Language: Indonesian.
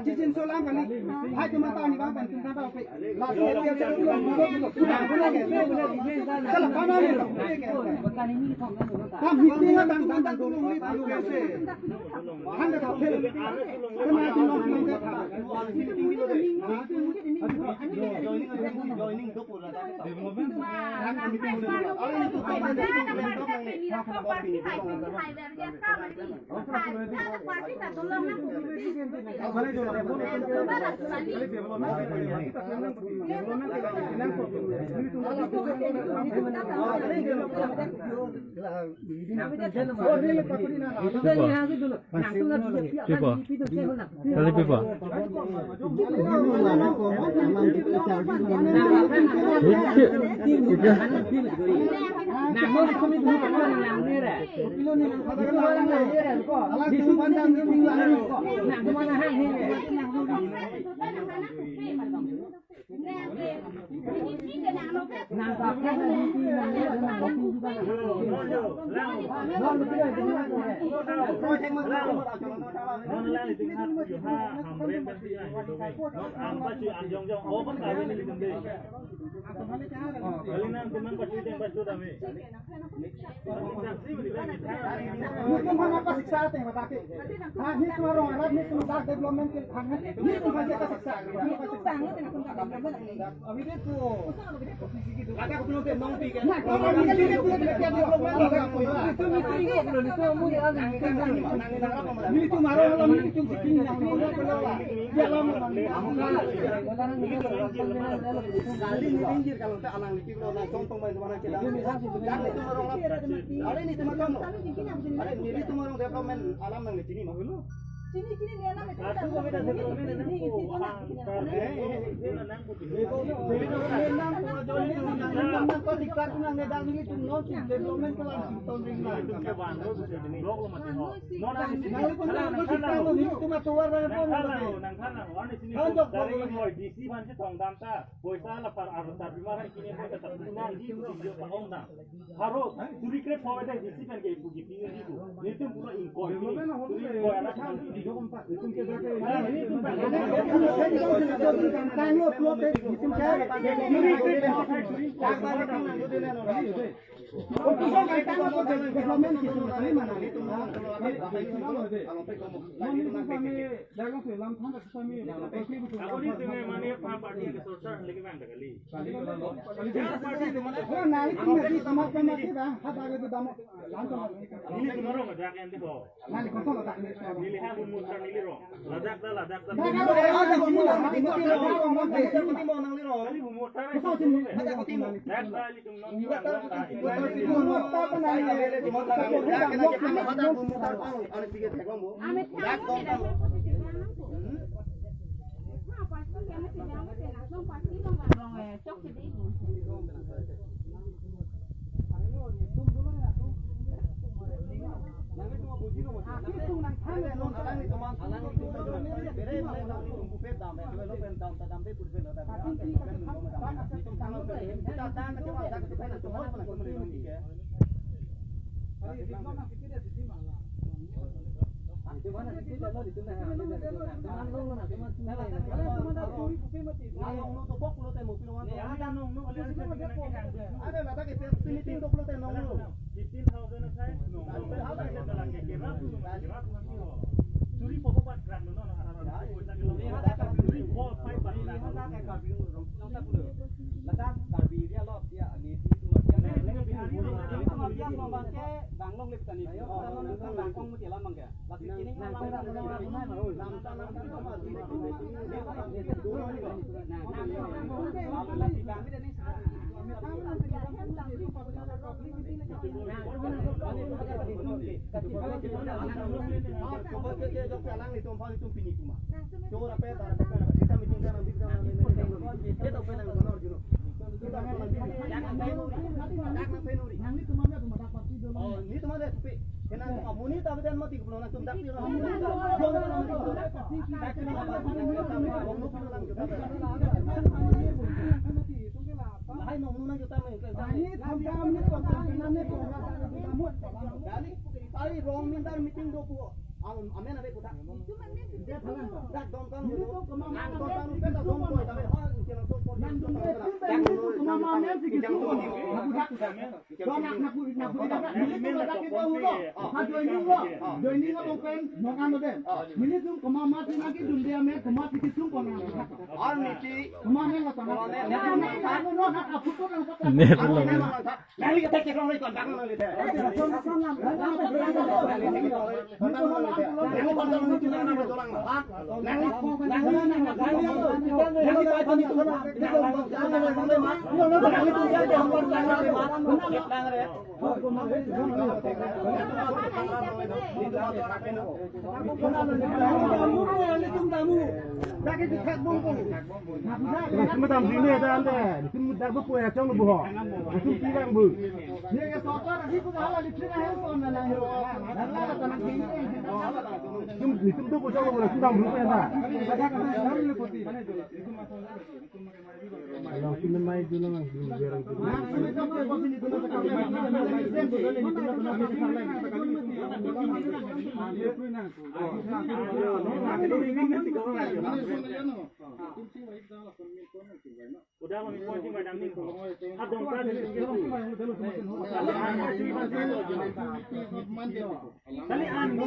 Cincin solam kali, hai cuma tahu nih bang, penting tahu apa? Kalau mana nih? Kamu hitnya tang tulung ni tulung कैसे? Hanya tahu film. Kenapa tulung tulung kita? Joining tu pun ada. Development. hai nong nuna kita mai ke ini program ini program kita muat dari tadi wrong minta meeting do ku amen abe kuda dia tangan dak don kan ini tuh kemana don kan kita don ko tapi hal kita tuh dan kemana men sikit tuh don nak ini tuh lagi kita ulo ha joining lo pen nokan den ini tuh kemana mati lagi dunia me kemana sikit tuh kona और नीचे कमाने का कमाने नहीं नो ना आप तो ना पता नहीं के टेक नहीं कर डांग ले थे Chúng ta làm gì nữa đây anh đây? Chúng ta có quay trong lồng bò, chúng chỉ đang bự. Như cái sọt đó là khi chúng ta là đi chơi hay còn là hiểu, là tao làm gì? Chúng tôi có trong lồng là chúng ta bự vậy à? Kalau kita main dulu nang biar itu. Udah mau poin madam ni ko. Adong ka ni ko. Kali an mo